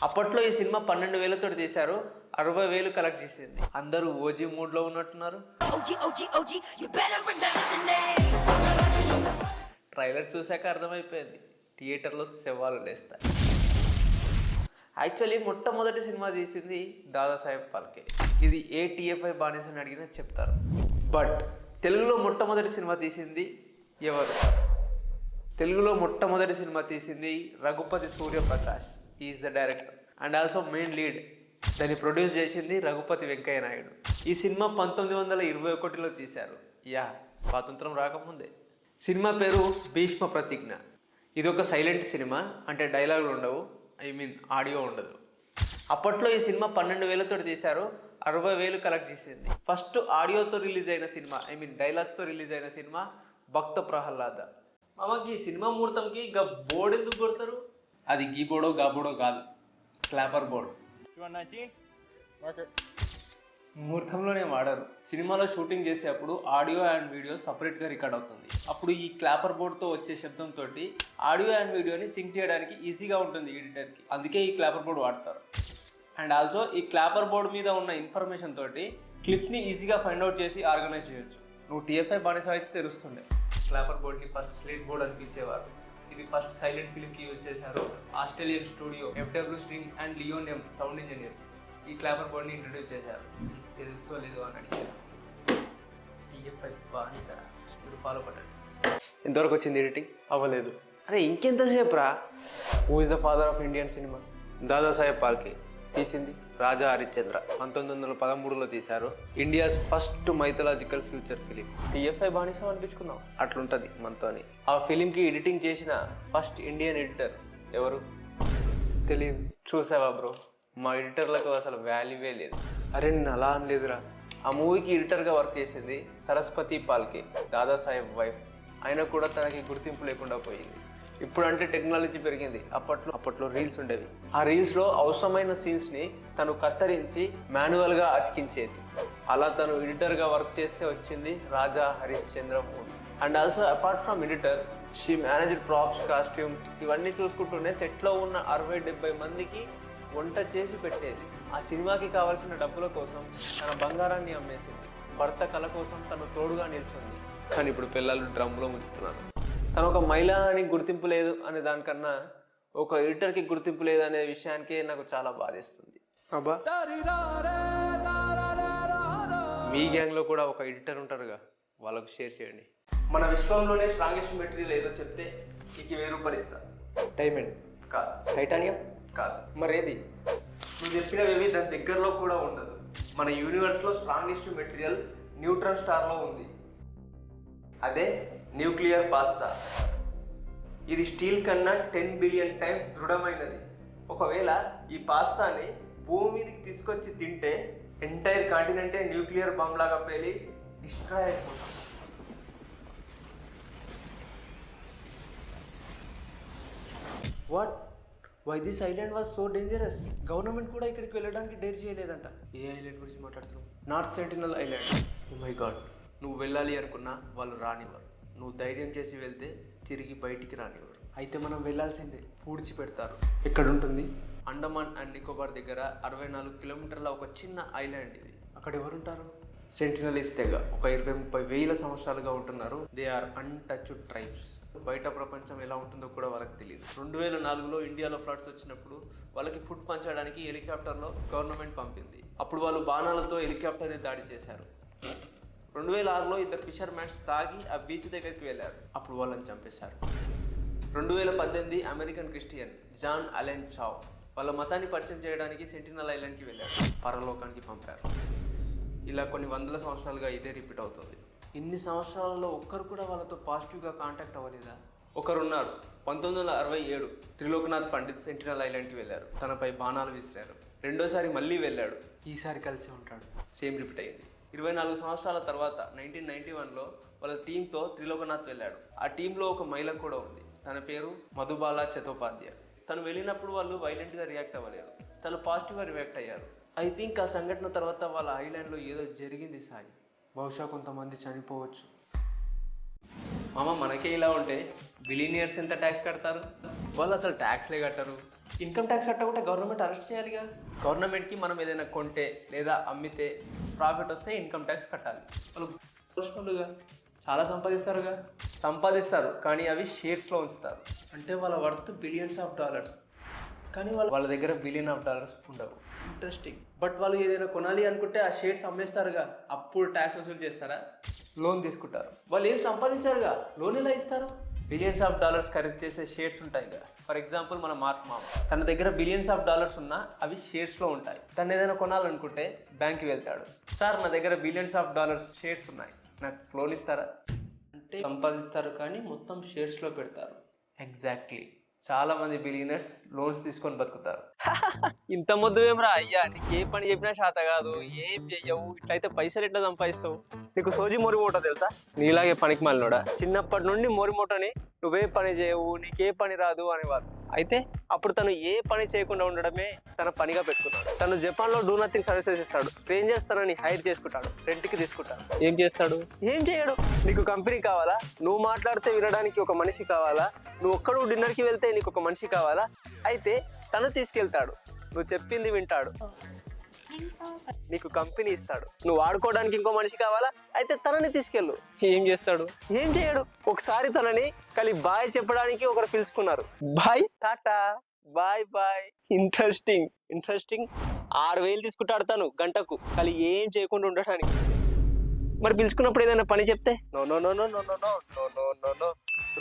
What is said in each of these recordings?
అప్పట్లో ఈ సినిమా 12,000 తోటి తీశారు, 60,000 కలెక్ట్ చేసింది. అందరూ ఓజీ మూడ్లో ఉన్నట్టున్నారు. ట్రైలర్ చూశాక అర్థమైపోయింది, థియేటర్లో శవాలు లేస్తాయి. యాక్చువల్లీ మొట్టమొదటి సినిమా తీసింది దాదాసాహెబ్ ఫాల్కే. ఇది ఏ టీఎఫ్ఐ బానిసని అడిగినా చెప్తారు. బట్ తెలుగులో మొట్టమొదటి సినిమా తీసింది ఎవరు? తెలుగులో మొట్టమొదటి సినిమా తీసింది Raghupathi Suryaprakash. Is the director and also main lead. దాన్ని ప్రొడ్యూస్ చేసింది రఘుపతి వెంకయ్య నాయుడు. ఈ సినిమా 1921లో తీశారు. స్వాతంత్రం రాకముందే. సినిమా పేరు భీష్మ ప్రతిజ్ఞ. ఇది ఒక సైలెంట్ సినిమా, అంటే డైలాగులు ఉండవు, ఆడియో ఉండదు. అప్పట్లో ఈ సినిమా 12,000 తోటి తీశారు, 60,000 కలెక్ట్ చేసింది. ఫస్ట్ ఆడియోతో రిలీజ్ అయిన సినిమా, డైలాగ్స్తో రిలీజ్ అయిన సినిమా భక్త ప్రహ్లాద. మామకి ఈ సినిమా ముహూర్తంకి ఇంకా బోర్డు ఎందుకు కొడతారు? అది గీ బోర్డో గా బోర్డో కాదు, క్లాపర్ బోర్డు. ముహూర్తంలోనే వాడారు. సినిమాలో షూటింగ్ చేసేటప్పుడు ఆడియో అండ్ వీడియో సపరేట్గా రికార్డ్ అవుతుంది. అప్పుడు ఈ క్లాపర్ బోర్డ్తో వచ్చే శబ్దంతో ఆడియో అండ్ వీడియోని సింక్ చేయడానికి ఈజీగా ఉంటుంది ఎడిటర్కి. అందుకే ఈ క్లాపర్ బోర్డ్ వాడతారు. అండ్ ఆల్సో ఈ క్లాపర్ బోర్డ్ మీద ఉన్న ఇన్ఫర్మేషన్ తోటి క్లిప్స్ని ఈజీగా ఫైండ్ అవుట్ చేసి ఆర్గనైజ్ చేయొచ్చు. నువ్వు టీఎఫ్ఐ బానిస అయితే తెలుస్తుండే. క్లాపర్ బోర్డ్ని ఫస్ట్ స్లేట్ బోర్డ్ అనిపించేవారు. ఇది ఫస్ట్ సైలెంట్ ఫిల్మ్కి యూజ్ చేశారు. Australian studio FW string and Leon M sound engineer ఈ క్లాపర్ బోర్డ్ని ఇంట్రడ్యూస్ చేశారు. తెలుసో లేదో అని అడిగారు. టీఎఫ్ఐ బానిస మీరు ఫాలో పడండి. ఎంతవరకు వచ్చింది ఎడిటింగ్? అవ్వలేదు. అరే ఇంకెంతసేపు రా. Who is the father of Indian cinema? Dadasaheb Phalke. తీసింది రాజా హరిశ్చంద్ర. 1913లో తీశారు. India's first mythological feature film. TFI బానిసం అనిపించుకున్నాం, అట్లుంటుంది మనతోని. ఆ ఫిలింకి ఎడిటింగ్ చేసిన ఫస్ట్ ఇండియన్ ఎడిటర్ ఎవరు? తెలియదు. చూసావా బ్రో, మా ఎడిటర్లకు అసలు వాల్యూవే లేదు. అరే నేను అలా అనలేదురా. ఆ మూవీకి ఎడిటర్గా వర్క్ చేసింది సరస్వతి పాల్కే, దాదాసాహెబ్ వైఫ్. అయినా కూడా తనకి గుర్తింపు లేకుండా పోయింది. ఇప్పుడు అంటే టెక్నాలజీ పెరిగింది. అప్పట్లో రీల్స్ ఉండేవి. ఆ రీల్స్లో అవసరమైన సీన్స్ని తను కత్తరించి మాన్యువల్గా అతికించేది. అలా తను ఎడిటర్గా వర్క్ చేస్తే వచ్చింది Raja Harishchandra movie. And also apart from editor, she managed props, costume ఇవన్నీ చూసుకుంటూనే సెట్లో ఉన్న 60-70 మందికి వంట చేసి పెట్టేది. ఆ సినిమాకి కావాల్సిన డబ్బుల కోసం తన బంగారాన్ని అమ్మేసింది. భర్త కళ కోసం తను తోడుగా నిల్చుంది. కానీ ఇప్పుడు పిల్లలు డ్రమ్లో ముంచుతున్నారు. తను ఒక మహిళ అని గుర్తింపు లేదు అనే దానికన్నా ఒక ఎడిటర్కి గుర్తింపు లేదు అనే విషయానికే నాకు చాలా బాధేస్తుంది. అబ్బా, మీ గ్యాంగ్లో కూడా ఒక ఎడిటర్ ఉంటారుగా, వాళ్ళకు షేర్ చేయండి. మన విశ్వంలోనే స్ట్రాంగెస్ట్ మెటీరియల్ ఏదో చెప్తే నీకు 1000 రూపాయలు ఇస్తా. డైమండ్ కాదు, టైటానియం కాదు, మరేది? నువ్వు చెప్పినవేవి దాని దగ్గరలో కూడా ఉండదు. మన యూనివర్స్లో స్ట్రాంగెస్ట్ మెటీరియల్ న్యూట్రాన్ స్టార్లో ఉంది. అదే న్యూక్లియర్ పాస్తా. ఇది స్టీల్ కన్నా 10 బిలియన్ టైమ్స్ దృఢమైనది. ఒకవేళ ఈ పాస్తాని భూమి మీదకి తీసుకొచ్చి తింటే ఎంటైర్ కాంటినెంటే న్యూక్లియర్ బాంబ్ లాగా పేలి డిస్ట్రాయ్ అయిపోతుంది. What? Why this island was so dangerous? Government కూడా ఇక్కడికి వెళ్ళడానికి డేర్ చేయలేదంట. ఏ ఐలాండ్ గురించి మాట్లాడుతున్నావు? North sentinel island. Oh my god, నువ్వు వెళ్ళాలి అనుకున్నా వాళ్ళు రానివ్వరు. నువ్వు ధైర్యం చేసి వెళ్తే తిరిగి బయటికి రానివ్వరు. అయితే మనం వెళ్ళాల్సిందే. పూడ్చి పెడతారు. ఎక్కడుంటుంది? అండమాన్ అండ్ నికోబార్ దగ్గర 64 కిలోమీటర్ల ఒక చిన్న ఐలాండ్ ఇది. అక్కడ ఎవరుంటారు? సెంటినలీస్ తెగ. ఒక 20-30 వేల సంవత్సరాలుగా ఉంటున్నారు. They are untouched tribes. బయట ప్రపంచం ఎలా ఉంటుందో కూడా వాళ్ళకి తెలియదు. 2004లో ఇండియాలో ఫ్లడ్స్ వచ్చినప్పుడు వాళ్ళకి ఫుడ్ పంచడానికి హెలికాప్టర్లో గవర్నమెంట్ పంపింది. అప్పుడు వాళ్ళు బాణాలతో హెలికాప్టర్ని దాడి చేశారు. 2006లో 2 ఫిషర్మెన్స్ తాగి ఆ బీచ్ దగ్గరికి వెళ్ళారు. అప్పుడు వాళ్ళని చంపేశారు. 2018 అమెరికన్ క్రిస్టియన్ జాన్ అలెన్ చావ్ వాళ్ళ మతాన్ని పరిచయం చేయడానికి సెంటినల్ ఐలాండ్కి వెళ్ళారు. పరలోకానికి పంపారు. ఇలా కొన్ని వందల సంవత్సరాలుగా ఇదే రిపీట్ అవుతుంది. ఇన్ని సంవత్సరాలలో ఒక్కరు కూడా వాళ్ళతో పాజిటివ్గా కాంటాక్ట్ అవ్వలేదా? ఒకరున్నారు. 1967 త్రిలోక్నాథ్ పండిత్ సెంటినల్ ఐలాండ్కి వెళ్ళారు. తనపై బాణాలు విసిరారు. రెండోసారి మళ్ళీ వెళ్ళాడు. ఈసారి కలిసి ఉంటాడు. సేమ్ రిపీట్ అయింది. 24 సంవత్సరాల తర్వాత 1991లో వాళ్ళ టీంతో త్రిలోకనాథ్ వెళ్ళాడు. ఆ టీంలో ఒక మహిళ కూడా ఉంది. తన పేరు మధుబాల చటోపాధ్యాయ. తను వెళ్ళినప్పుడు వాళ్ళు వైలెంట్గా రియాక్ట్ అవ్వలేరు. తను పాజిటివ్గా రియాక్ట్ అయ్యారు. ఐ థింక్ ఆ సంఘటన తర్వాత వాళ్ళ ఐలాండ్లో ఏదో జరిగింది సాయి. బహుశా కొంతమంది చనిపోవచ్చు. మామ, మనకే ఇలా ఉంటే బిలియనియర్స్ ఎంత ట్యాక్స్ కడతారు? వాళ్ళు అసలు ట్యాక్స్లే కట్టరు. ఇన్కమ్ ట్యాక్స్ కట్టకుంటే గవర్నమెంట్ అరెస్ట్ చేయాలిగా. గవర్నమెంట్కి మనం ఏదైనా కొంటే లేదా అమ్మితే ప్రాఫిట్ వస్తే ఇన్కమ్ ట్యాక్స్ కట్టాలి. వాళ్ళు ప్రశ్నలుగా చాలా సంపాదిస్తారు కానీ అవి షేర్స్లో ఉంచుతారు. అంటే వాళ్ళ వర్త్ బిలియన్స్ ఆఫ్ డాలర్స్ కానీ వాళ్ళ దగ్గర బిలియన్ ఆఫ్ డాలర్స్ ఉండవు. ఇంట్రెస్టింగ్. బట్ వాళ్ళు ఏదైనా కొనాలి అనుకుంటే ఆ షేర్స్ అమ్మేస్తారుగా, అప్పుడు ట్యాక్స్ వసూలు చేస్తారా? లోన్ తీసుకుంటారు. వాళ్ళు ఏం సంపాదించారుగా, లోన్ ఎలా ఇస్తారు? బిలియన్స్ ఆఫ్ డాలర్స్ ఖరీదు చేసే షేర్స్ ఉంటాయిగా. ఫర్ ఎగ్జాంపుల్ మన మార్క్ మామ, తన దగ్గర బిలియన్స్ ఆఫ్ డాలర్స్ ఉన్నా అవి షేర్స్లో ఉంటాయి. తను ఏదైనా కొనాలనుకుంటే బ్యాంక్కి వెళ్తాడు. సార్ నా దగ్గర బిలియన్స్ ఆఫ్ డాలర్స్ షేర్స్ ఉన్నాయి, నాకు లోన్ ఇస్తారా అంటే సంపాదిస్తారు కానీ మొత్తం షేర్స్లో పెడతారు. ఎగ్జాక్ట్లీ. చాలా మంది బిలియనర్స్ లోన్స్ తీసుకొని బతుకుతారు. ఇంత మొద్దు ఏమరా అయ్యా, నీకు ఏ పని చెప్పినా శాత కాదు, ఏం చెయ్యవు, ఇట్లయితే పైసలు ఎట్లా సంపాదిస్తావు? నీకు సోజీ మోరిమోటో తెలుసా? నీలాగే పనికి మాలినోడా. చిన్నప్పటి నుండి మోరిమోటోని నువ్వే పని చేయవు, నీకే పని రాదు అనేవారు. అయితే అప్పుడు తను ఏ పని చేయకుండా ఉండడమే తన పనిగా పెట్టుకున్నాడు. తను జపాన్లో డూ నథింగ్ సర్వీసెస్ ఇస్తాడు. స్ట్రేంజర్స్ తనని హైర్ చేసుకుంటాడు, రెంట్కి తీసుకుంటాడు. ఏం చేస్తాడు? ఏం చేయడు. నీకు కంపెనీ కావాలా? నువ్వు మాట్లాడితే వినడానికి ఒక మనిషి కావాలా? నువ్వు ఒక్కడు డిన్నర్కి వెళ్తే నీకు ఒక మనిషి కావాలా? అయితే తను తీసుకెళ్తాడు, నువ్వు చెప్పింది వింటాడు, నీకు కంపెనీ ఇస్తాడు. నువ్వు వాడుకోవడానికి ఇంకో మనిషి కావాలా? అయితే తనని తీసుకెళ్ళు. ఏం చేస్తాడు? ఏం చేయడు. ఒకసారి తనని బాయ్ చెప్పడానికి ఒకరు పిలుచుకున్నారు. Bye ta ta, bye bye. Interesting. 6,000 తీసుకుంటాడు తను గంటకు, ఏం చేయకుండా ఉండడానికి. మరి పిలుచుకున్నప్పుడు ఏదైనా పని చెప్తే no no no no no no no no no no no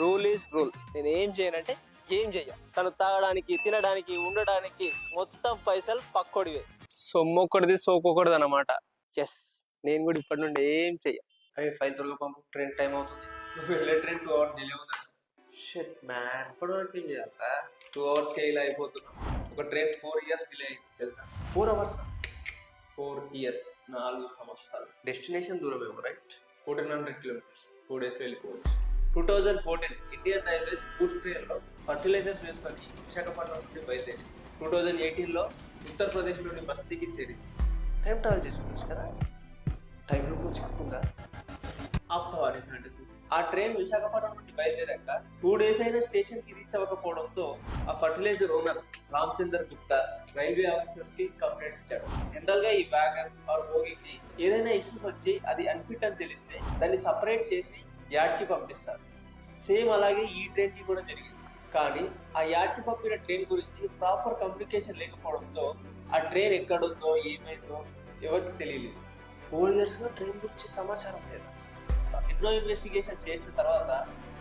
rule is rule. నేను ఏం చేయనంటే ఏం చెయ్య. తను తాగడానికి, తినడానికి, ఉండడానికి మొత్తం పైసలు పక్కోడివే. సొమ్మొక్కడిది సోకొకడిది అన్నమాట. ఎస్, నేను కూడా ఇప్పటి నుండి ఏం చెయ్య. అరే ఫైల్ త్వరగా పంపు, ట్రైన్ టైం అవుతుంది. నువ్వు వెళ్ళే ట్రైన్ 2 hours డిలే అవుతుంది. షిట్ మ్యాన్, ఇప్పటివరకు ఏం చేయాలరా? 2 hours ఇలా అయిపోతున్నాం. ఒక ట్రైన్ 4 years డిలే అయింది తెలుసా? 4 hours, 4 years, 4 సంవత్సరాలు. డెస్టినేషన్ దూరం ఏమో, రైట్? 1400 kilometers, 4 days వెళ్ళిపోవచ్చు. 2014 ఇండియన్ రైల్వేస్ గూడ్స్ ట్రైన్లో ఫర్టిలైజర్స్ వేసుకొని విశాఖపట్నం నుండి బయలుదేరి 2018లో ఉత్తరప్రదేశ్లోని బస్తీకి చేరింది. టైం ట్రావెల్ చేసి ఉండొచ్చు కదా, టైంలో కూర్చుకుందా ఆపుతావా నీ ఫ్యాంటసీస్? ఆ ట్రైన్ విశాఖపట్నం నుండి బయలుదేరాక 2 days అయినా స్టేషన్కి రీచ్ అవ్వకపోవడంతో ఆ fertilizer owner Ramchander Gupta railway officers కి కంప్లైంట్ ఇచ్చాడు. జనరల్ గా ఈ వ్యాగన్ ఆర్ బోగీకి ఏదైనా ఇష్యూస్ వచ్చి అది అన్ఫిట్ అని తెలిస్తే దాన్ని సపరేట్ చేసి యార్డ్కి పంపిస్తారు. సేమ్ అలాగే ఈ ట్రైన్కి కూడా జరిగింది. కానీ ఆ యార్డ్కి పంపిన ట్రైన్ గురించి ప్రాపర్ కమ్యూనికేషన్ లేకపోవడంతో ఆ ట్రైన్ ఎక్కడుందో ఏమైందో ఎవరికి తెలియలేదు. 4 yearsగా ట్రైన్ గురించి సమాచారం లేదా? ఎన్నో ఇన్వెస్టిగేషన్స్ చేసిన తర్వాత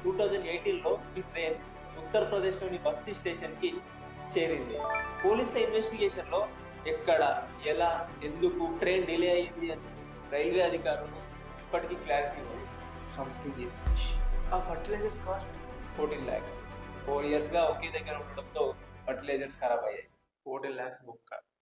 2018లో ఈ ట్రైన్ ఉత్తరప్రదేశ్లోని బస్తీ స్టేషన్కి చేరింది. పోలీసుల ఇన్వెస్టిగేషన్లో ఎక్కడ, ఎలా, ఎందుకు ట్రైన్ డిలే అయ్యింది అని రైల్వే అధికారులు ఇప్పటికీ క్లారిటీ ఉంది. Something is fish. ఆ ఫర్టిలైజర్స్ కాస్ట్ 14 lakhs. 4 yearsగా ఒకే దగ్గర ఉండడంతో ఫర్టిలైజర్స్ ఖరాబ్ అయ్యాయి. 14 lakhs బుక్.